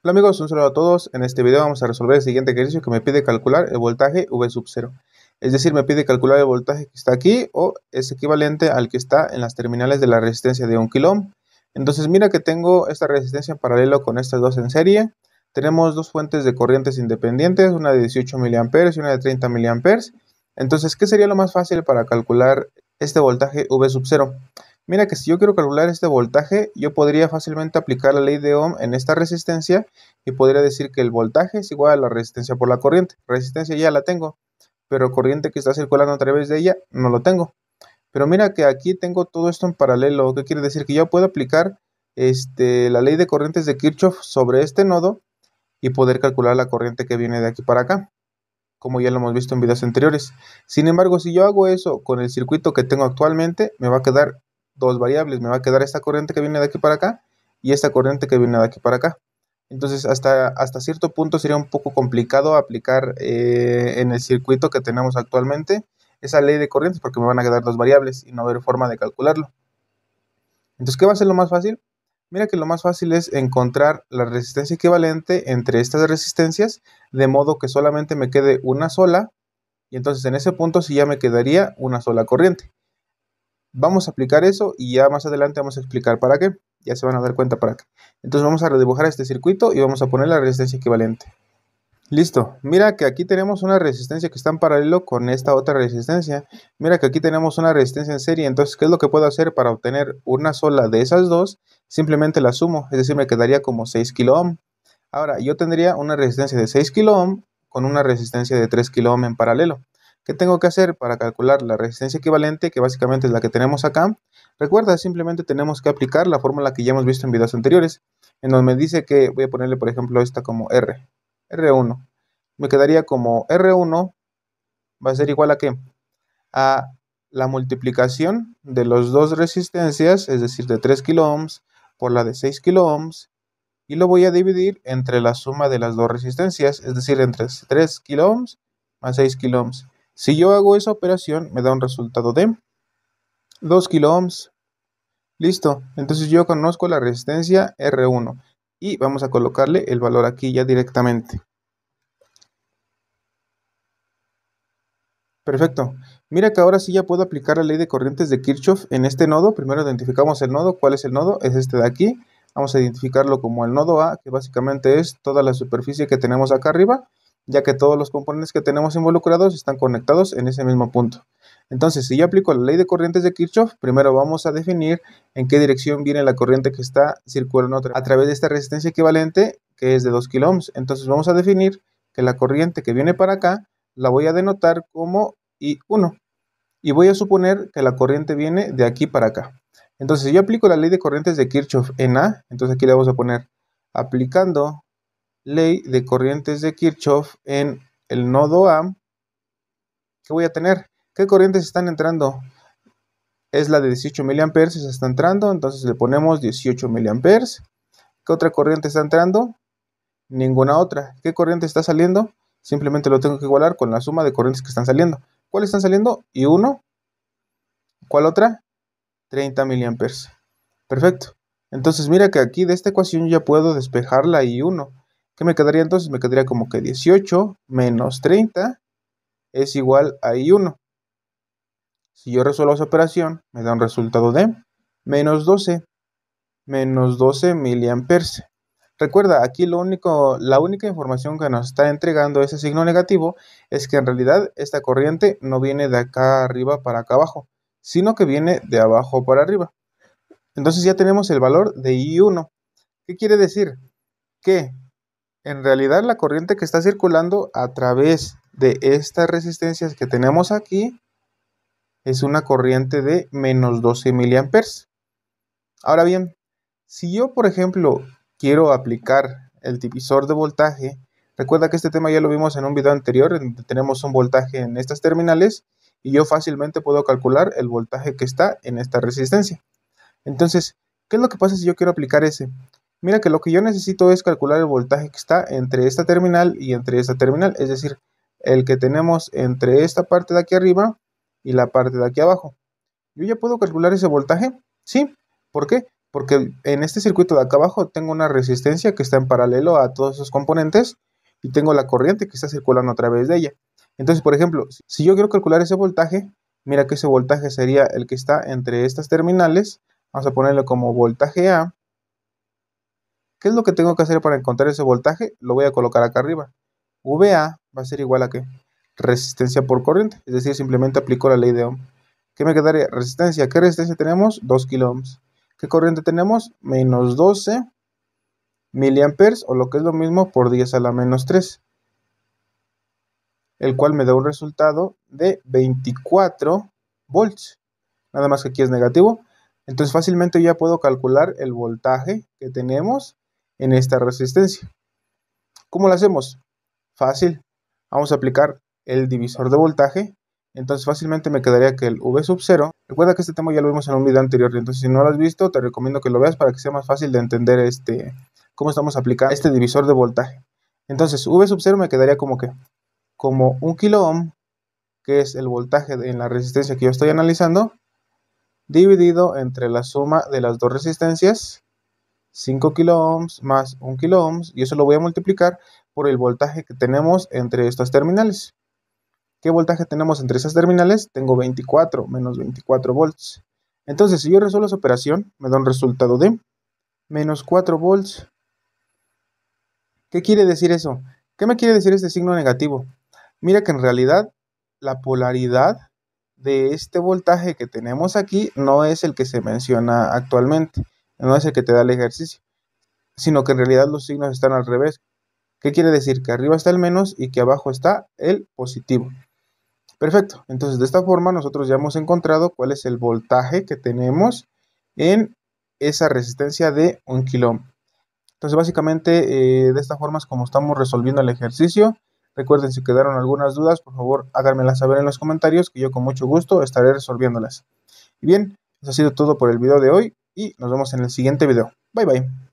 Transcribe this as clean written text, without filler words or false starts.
Hola amigos, un saludo a todos. En este video vamos a resolver el siguiente ejercicio que me pide calcular el voltaje V sub 0. Es decir, me pide calcular el voltaje que está aquí o es equivalente al que está en las terminales de la resistencia de 1 kilo ohm. Entonces mira que tengo esta resistencia en paralelo con estas dos en serie. Tenemos dos fuentes de corrientes independientes, una de 18 mA y una de 30 mA. Entonces, ¿qué sería lo más fácil para calcular este voltaje V sub 0? Mira que si yo quiero calcular este voltaje, yo podría fácilmente aplicar la ley de Ohm en esta resistencia y podría decir que el voltaje es igual a la resistencia por la corriente. Resistencia ya la tengo, pero corriente que está circulando a través de ella no lo tengo. Pero mira que aquí tengo todo esto en paralelo. ¿Qué quiere decir? Que yo puedo aplicar la ley de corrientes de Kirchhoff sobre este nodo y poder calcular la corriente que viene de aquí para acá, como ya lo hemos visto en videos anteriores. Sin embargo, si yo hago eso con el circuito que tengo actualmente, me va a quedar dos variables. Me va a quedar esta corriente que viene de aquí para acá y esta corriente que viene de aquí para acá. Entonces, hasta cierto punto sería un poco complicado aplicar en el circuito que tenemos actualmente esa ley de corrientes porque me van a quedar dos variables y no va a haber forma de calcularlo. Entonces, ¿qué va a ser lo más fácil? Mira que lo más fácil es encontrar la resistencia equivalente entre estas resistencias, de modo que solamente me quede una sola, y entonces en ese punto sí ya me quedaría una sola corriente. Vamos a aplicar eso y ya más adelante vamos a explicar para qué. Ya se van a dar cuenta para qué. Entonces vamos a redibujar este circuito y vamos a poner la resistencia equivalente. Listo, mira que aquí tenemos una resistencia que está en paralelo con esta otra resistencia. Mira que aquí tenemos una resistencia en serie. Entonces, ¿qué es lo que puedo hacer para obtener una sola de esas dos? Simplemente la sumo, es decir, me quedaría como 6 kilo ohm. Ahora, yo tendría una resistencia de 6 kilo ohm con una resistencia de 3 kilo ohm en paralelo. ¿Qué tengo que hacer para calcular la resistencia equivalente, que básicamente es la que tenemos acá? Recuerda, simplemente tenemos que aplicar la fórmula que ya hemos visto en videos anteriores, en donde me dice que voy a ponerle, por ejemplo, esta como R1. Me quedaría como R1 va a ser igual a ¿qué? A la multiplicación de las dos resistencias, es decir, de 3 kilo ohms por la de 6 kilo ohms, y lo voy a dividir entre la suma de las dos resistencias, es decir, entre 3 kilo ohms más 6 kilo ohms. Si yo hago esa operación, me da un resultado de 2 kilo ohms. Listo, entonces yo conozco la resistencia R1 y vamos a colocarle el valor aquí ya directamente. Perfecto. Mira que ahora sí ya puedo aplicar la ley de corrientes de Kirchhoff en este nodo. Primero identificamos el nodo. ¿Cuál es el nodo? Es este de aquí. Vamos a identificarlo como el nodo A, que básicamente es toda la superficie que tenemos acá arriba, ya que todos los componentes que tenemos involucrados están conectados en ese mismo punto. Entonces, si yo aplico la ley de corrientes de Kirchhoff, primero vamos a definir en qué dirección viene la corriente que está circulando a través de esta resistencia equivalente, que es de 2 kilo ohms. Entonces vamos a definir que la corriente que viene para acá la voy a denotar como I1 y voy a suponer que la corriente viene de aquí para acá. Entonces, si yo aplico la ley de corrientes de Kirchhoff en A, entonces aquí le vamos a poner aplicando ley de corrientes de Kirchhoff en el nodo A. ¿Qué voy a tener? ¿Qué corrientes están entrando? Es la de 18 mA, esa está entrando, entonces le ponemos 18 mA. ¿Qué otra corriente está entrando? Ninguna otra. ¿Qué corriente está saliendo? Simplemente lo tengo que igualar con la suma de corrientes que están saliendo. ¿Cuáles están saliendo? I1. ¿Cuál otra? 30 mA. Perfecto. Entonces mira que aquí de esta ecuación ya puedo despejar la I1. ¿Qué me quedaría entonces? Me quedaría como que 18 menos 30 es igual a I1. Si yo resuelvo esa operación, me da un resultado de menos 12 miliamperes. Recuerda, aquí la única información que nos está entregando ese signo negativo es que en realidad esta corriente no viene de acá arriba para acá abajo, sino que viene de abajo para arriba. Entonces ya tenemos el valor de I1. ¿Qué quiere decir? Que en realidad la corriente que está circulando a través de estas resistencias que tenemos aquí es una corriente de menos 12 miliamperes. Ahora bien, si yo, por ejemplo, quiero aplicar el divisor de voltaje, recuerda que este tema ya lo vimos en un video anterior, en donde tenemos un voltaje en estas terminales y yo fácilmente puedo calcular el voltaje que está en esta resistencia. Entonces, ¿qué es lo que pasa si yo quiero aplicar ese? Mira que lo que yo necesito es calcular el voltaje que está entre esta terminal y entre esta terminal, es decir, el que tenemos entre esta parte de aquí arriba y la parte de aquí abajo. ¿Yo ya puedo calcular ese voltaje? Sí. ¿Por qué? porque en este circuito de acá abajo tengo una resistencia que está en paralelo a todos esos componentes y tengo la corriente que está circulando a través de ella. Entonces, por ejemplo, si yo quiero calcular ese voltaje, mira que ese voltaje sería el que está entre estas terminales. Vamos a ponerle como voltaje A. ¿Qué es lo que tengo que hacer para encontrar ese voltaje? Lo voy a colocar acá arriba. VA va a ser igual a ¿qué? Resistencia por corriente, es decir, simplemente aplico la ley de Ohm. ¿Qué me quedaría? Resistencia. ¿Qué resistencia tenemos? 2 kilo ohms. ¿Qué corriente tenemos? Menos 12 miliamperes, o lo que es lo mismo, por 10 a la menos 3, el cual me da un resultado de 24 volts. Nada más que aquí es negativo. Entonces fácilmente ya puedo calcular el voltaje que tenemos en esta resistencia. ¿Cómo lo hacemos? Fácil. Vamos a aplicar el divisor de voltaje. Entonces fácilmente me quedaría que el V sub 0. Recuerda que este tema ya lo vimos en un video anterior. Entonces si no lo has visto, te recomiendo que lo veas para que sea más fácil de entender cómo estamos aplicando este divisor de voltaje. Entonces V sub 0 me quedaría como que, como 1 kilo ohm, que es el voltaje en la resistencia que yo estoy analizando, dividido entre la suma de las dos resistencias, 5 kilo ohms más 1 kilo ohms, y eso lo voy a multiplicar por el voltaje que tenemos entre estas terminales. ¿Qué voltaje tenemos entre esas terminales? Tengo 24 menos 24 volts. Entonces, si yo resuelvo esa operación, me da un resultado de menos 4 volts. ¿Qué quiere decir eso? ¿Qué me quiere decir este signo negativo? Mira que en realidad la polaridad de este voltaje que tenemos aquí no es el que se menciona actualmente, no es el que te da el ejercicio, sino que en realidad los signos están al revés. ¿Qué quiere decir? Que arriba está el menos y que abajo está el positivo. Perfecto, entonces de esta forma nosotros ya hemos encontrado cuál es el voltaje que tenemos en esa resistencia de 1 kilo ohm. Entonces básicamente de esta forma es como estamos resolviendo el ejercicio. Recuerden, si quedaron algunas dudas, por favor háganmelas saber en los comentarios, que yo con mucho gusto estaré resolviéndolas. Y bien, eso ha sido todo por el video de hoy y nos vemos en el siguiente video. Bye bye.